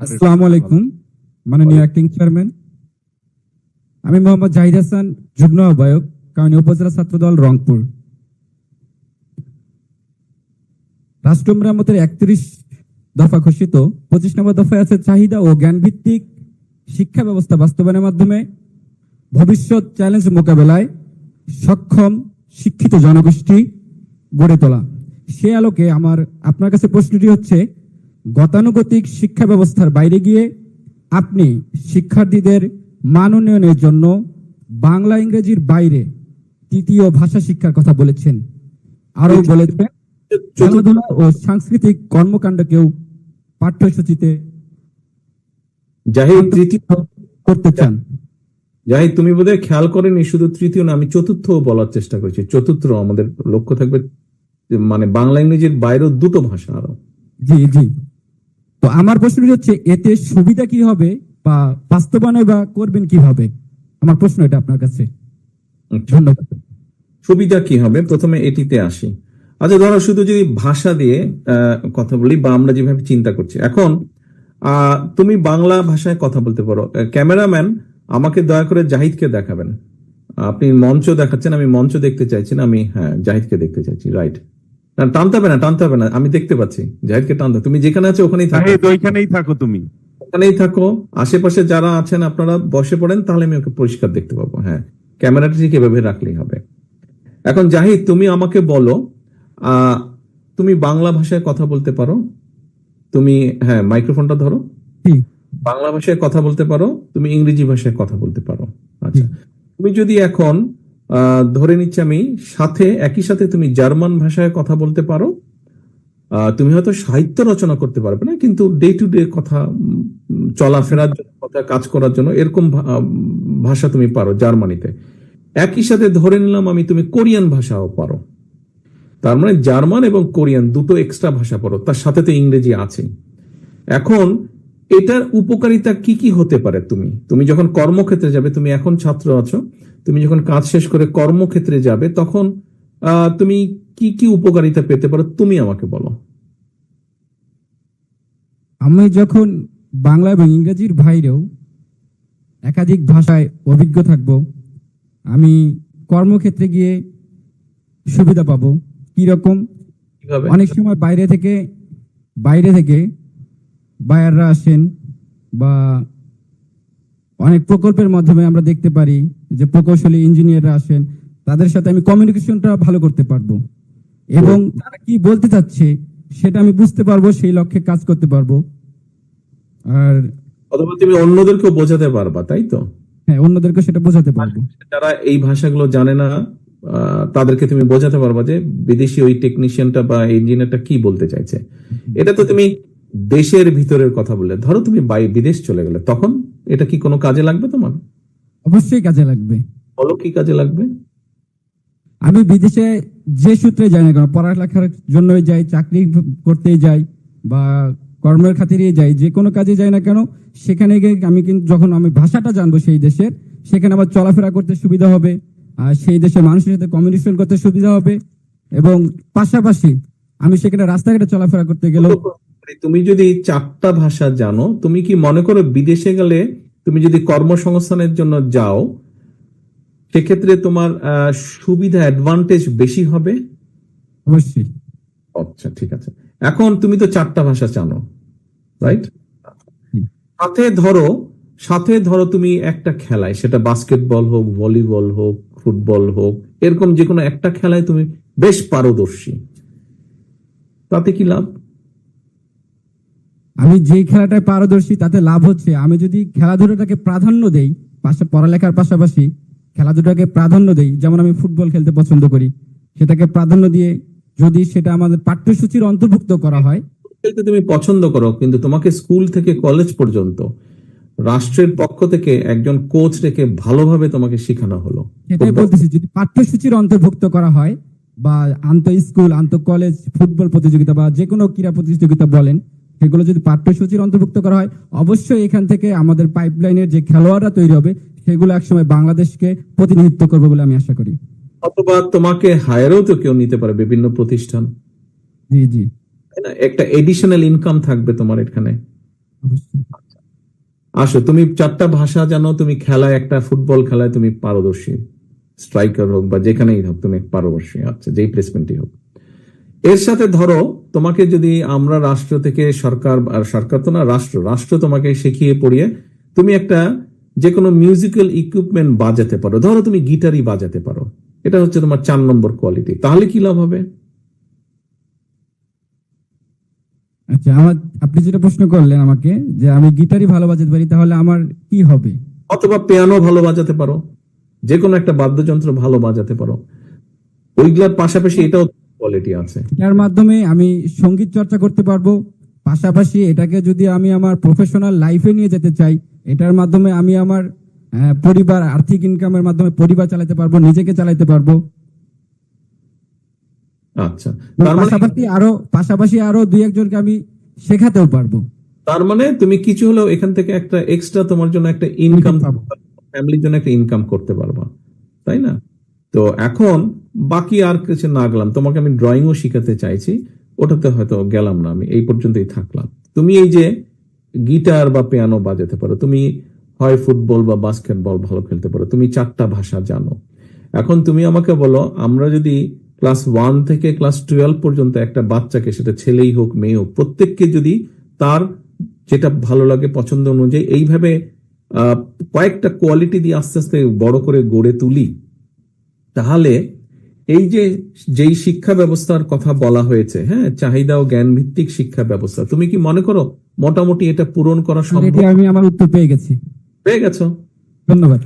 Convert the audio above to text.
আসসালামু আলাইকুম, মাননীয় অ্যাক্টিং চেয়ারম্যান। আমি মোহাম্মদ জাহিদ হাসান, যুগ্ম আহ্বায়ক, কারণী উপজেলা ছাত্রদল, রংপুর। রাষ্ট্র মেরামতের 31 দফা ঘোষিত 25 নম্বর দফায় আছে চাহিদা ও জ্ঞান ভিত্তিক শিক্ষা ব্যবস্থা বাস্তবায়নের মাধ্যমে ভবিষ্যৎ চ্যালেঞ্জ মোকাবেলায় সক্ষম শিক্ষিত জনগোষ্ঠী গড়ে তোলা। সে আলোকে আমার আপনার কাছে প্রশ্নটি হচ্ছে, গতানুগতিক শিক্ষা ব্যবস্থার বাইরে গিয়ে আপনি শিক্ষার্থীদের মান উন্নয়নের জন্য বাংলা ইংরেজির বাইরে তৃতীয় ভাষা শিক্ষার কথা বলেছেন। আরো বলেছেন খেলাধুলা ও সাংস্কৃতিক কর্মকাণ্ডকেও পাঠ্যসূচিতে জাহিদ তৃতীয় করতে চান। জাহিদ, তুমি বোধহয় খেয়াল করেনি, শুধু তৃতীয় না, আমি চতুর্থ বলার চেষ্টা করছি। চতুর্থ আমাদের লক্ষ্য থাকবে, মানে বাংলা ইংরেজির বাইরেও দুটো ভাষা আরো। জি জি। তো আমার প্রশ্নটি হচ্ছে, এতে সুবিধা কি হবে বা বাস্তবায়ন বা করবেন কিভাবে? আমার প্রশ্ন এটা আপনার কাছে। ধন্যবাদ। সুবিধা কি হবে, প্রথমে এটিতে আসি। আচ্ছা, ধরো শুধু যদি ভাষা দিয়ে কথা বলি, বা আমরা যেভাবে চিন্তা করছি এখন, তুমি বাংলা ভাষায় কথা বলতে পারো। ক্যামেরাম্যান, আমাকে দয়া করে জাহিদকে দেখাবেন। আপনি মঞ্চ দেখাচ্ছেন, আমি মঞ্চ দেখতে চাইছি না, আমি জাহিদকে দেখতে চাইছি। রাইট, টানতে হবে না, টানতে হবে না, আমি দেখতে পাচ্ছি। জাহিদকে টানতে, তুমি যেখানে আছো ওখানেই থাকো, ওইখানেই থাকো, তুমি ওখানেই থাকো। আশেপাশে যারা আছেন আপনারা বসে পড়েন, তাহলে আমি ওকে পরিষ্কার দেখতে পাবো। ক্যামেরাটা ঠিক এভাবে রাখলেই হবে। এখন জাহিদ, তুমি আমাকে বলো, তুমি বাংলা ভাষায় কথা বলতে পারো? তুমি মাইক্রোফোনটা ধরো। বাংলা ভাষায় কথা বলতে পারো, তুমি ইংরেজি ভাষায় কথা বলতে পারো। আচ্ছা, তুমি যদি এখন ধরে নিচ্ছি আমি, একই সাথে তুমি জার্মান ভাষায় কথা বলতে পারো। তুমি হয়তো সাহিত্য রচনা করতে পারবে না, কিন্তু ডে টু ডে কথা, চলাফেরার জন্য, কথা কাজ করার জন্য এরকম ভাষা তুমি পারো জার্মানিতে। একই সাথে ধরে নিলাম আমি, তুমি কোরিয়ান ভাষাও পারো। তার মানে জার্মান এবং কোরিয়ান দুটো এক্সট্রা ভাষা পারো, তার সাথে তো ইংরেজি আছে। এখন এটার উপকারিতা কি কি হতে পারে? তুমি যখন কর্মক্ষেত্রে যাবে, তুমি এখন ছাত্র আছো, তুমি যখন কাজ শেষ করে কর্মক্ষেত্রে যাবে, তখন তুমি কি কি উপকারিতা পেতে পারো, তুমি আমাকে বলো। আমি যখন বাংলা এবং ইংরেজির বাইরেও একাধিক ভাষায় অভিজ্ঞ থাকব, আমি কর্মক্ষেত্রে গিয়ে সুবিধা পাবো। কিরকম? অনেক সময় বাইরে থেকে বায়াররা আসেন, বা অনেক প্রকল্পের মাধ্যমে আমরা দেখতে পারি যে প্রকৌশলী ইঞ্জিনিয়াররা আসেন, তাদের সাথে আমি কমিউনিকেশনটা ভালো করতে পারবো এবং তারা কি বলতে চাচ্ছে সেটা আমি বুঝতে পারবো, সেই লক্ষ্যে কাজ করতে পারবো। আর অথবা তুমি অন্যদেরকেও বোঝাতে পারবা, তাই তো? অন্যদেরকে সেটা বোঝাতে পারবো। যারা এই ভাষাগুলো জানে না, তাদেরকে তুমি বোঝাতে পারবা যে বিদেশি ওই টেকনিশিয়ানটা বা ইঞ্জিনিয়ারটা কি বলতে চাইছে। এটা তো তুমি দেশের ভিতরের কথা বললে। ধরো তুমি বিদেশ চলে গেলে, তখন এটা কি কোনো কাজে লাগবে তোমার? অবশ্যই কাজে লাগবে। বলো কি কাজে লাগবে? আমি বিদেশে যে সূত্রে যাই না কেন, পড়ালেখার জন্য যাই, চাকরি করতে যাই, বা কর্মের খাতিরে যাই, যে কোনো কাজে যাই না কেন, সেখানে গিয়ে আমি কিন্তু যখন আমি ভাষাটা জানবো সেই দেশের, সেখানে আবার চলাফেরা করতে সুবিধা হবে, আর সেই দেশের মানুষের সাথে কমিউনিকেশন করতে সুবিধা হবে। এবং পাশাপাশি আমি সেখানে রাস্তাঘাটে চলাফেরা করতে গেলেও, তুমি যদি 4টা ভাষা জানো, তুমি কি মনে করো বিদেশে গেলে তুমি যদি কর্মসংস্থানের জন্য যাও, সেক্ষেত্রে তোমার সুবিধা, অ্যাডভান্টেজ বেশি হবে? অবশ্যই। আচ্ছা, ঠিক আছে। এখন তুমি তো 4টা ভাষা জানো, রাইট? সাথে ধরো তুমি একটা খেলায়, সেটা বাস্কেটবল হোক, ভলিবল হোক, ফুটবল হোক, এরকম যে কোনো একটা খেলায় তুমি বেশ পারদর্শী, তাতে কি লাভ? আমি যে খেলাটায় পারদর্শী তাতে লাভ হচ্ছে, আমি যদি খেলাধুলাটাকে প্রাধান্য দেই, পড়ালেখার পাশাপাশি খেলাধুলাকে প্রাধান্য দেই, যেমন আমি ফুটবল খেলতে পছন্দ করি, সেটাকে প্রাধান্য দিয়ে যদি সেটা আমাদের পাঠ্যসূচির অন্তর্ভুক্ত করা হয়। খেলতে তুমি পছন্দ করো, কিন্তু তোমাকে স্কুল থেকে কলেজ পর্যন্ত রাষ্ট্রের পক্ষ থেকে একজন কোচ রেখে ভালোভাবে তোমাকে শেখানো হলো। সেটাই বলতেছি, যদি পাঠ্যসূচির অন্তর্ভুক্ত করা হয়, বা আন্তঃ স্কুল, আন্তঃ কলেজ ফুটবল প্রতিযোগিতা বা যে কোনো ক্রীড়া প্রতিযোগিতা বলেন, সেগুলো যদি পাঠ্যসূচির অন্তর্ভুক্ত করা হয়, অবশ্যই এখান থেকে আমাদের পাইপলাইনের যে খেলোয়াড়রা তৈরি হবে, সেগুলো একসময় বাংলাদেশকে প্রতিনিধিত্ব করবে বলে আমি আশা করি। অথবা তোমাকে হায়ারও তো কেউ নিতে পারে, বিভিন্ন প্রতিষ্ঠান। জি জি, একটা এডিশনাল ইনকাম থাকবে তোমার এখানে। অবশ্যই। আসো, তুমি 4টা ভাষা জানো, তুমি খেলায়, একটা ফুটবল খেলায় তুমি পারদর্শী, স্ট্রাইকার হোক বা যেখানেই হোক তুমি পারদর্শী, আচ্ছা যেই প্লেসমেন্টই হোক। এর সাথে ধরো তোমাকে যদি আমরা রাষ্ট্র থেকে, সরকার, আর সরকার তো না, রাষ্ট্র তোমাকে শিখিয়ে পড়িয়ে তুমি একটা যে কোনো মিউজিক্যাল ইকুইপমেন্ট বাজাতে পারো, ধরো তুমি গিটারই বাজাতে পারো, এটা হচ্ছে তোমার 4 নম্বর কোয়ালিটি, তাহলে কি লাভ হবে? আচ্ছা, আপনি যেটা প্রশ্ন করলেন আমাকে যে আমি গিটারই ভালো বাজাতে পারি, তাহলে আমার কি হবে? অথবা পিয়ানো ভালো বাজাতে পারো, যে কোনো একটা বাদ্যযন্ত্র ভালো বাজাতে পারো, ওইগুলোর পাশাপাশি এটাও কোয়ালিটি আছে। এটার মাধ্যমে আমি সঙ্গীত চর্চা করতে পারবো, পাশাপাশি এটাকে যদি আমি আমার প্রফেশনাল লাইফে নিয়ে যেতে চাই, এটার মাধ্যমে আমি আমার পরিবার, আর্থিক ইনকামের মাধ্যমে পরিবার চালাতে পারবো, নিজেকে চালাতে পারবো। আচ্ছা, তার মানে পাশাপাশি আরো 2-1 জনকে আমি শেখাতেও পারবো। তার মানে তুমি কিছু হলেও এখান থেকে একটা এক্সট্রা তোমার জন্য একটা ইনকাম, পাবো। ফ্যামিলির জন্য একটা ইনকাম করতে পারবা, তাই না? তো এখন বাকি আর কিছু না গেলাম, তোমাকে আমি ড্রয়িংও শিখাতে চাইছি, ওটাতে হয়তো গেলাম না, আমি এই পর্যন্তই থাকলাম। তুমি এই যে গিটার বা পিয়ানো বাজাতে পারো, তুমি হয় ফুটবল বা বাস্কেটবল ভালো খেলতে পারো, তুমি 4টা ভাষা জানো। এখন তুমি আমাকে বলো, আমরা যদি ক্লাস 1 থেকে ক্লাস 12 পর্যন্ত একটা বাচ্চাকে, সেটা ছেলেই হোক মেয়ে হোক, প্রত্যেককে যদি তার যেটা ভালো লাগে পছন্দ অনুযায়ী এইভাবে কয়েকটা কোয়ালিটি দিয়ে আস্তে আস্তে বড় করে গড়ে তুলি, তাহলে এই যে যেই শিক্ষা ব্যবস্থার কথা বলা হয়েছে, হ্যাঁ, চাহিদা ও জ্ঞান ভিত্তিক শিক্ষা ব্যবস্থা, তুমি কি মনে করো মোটামুটি এটা পূরণ করা সম্ভব? আমি আমার উত্তর পেয়ে গেছি। পেয়ে গেছো? ধন্যবাদ।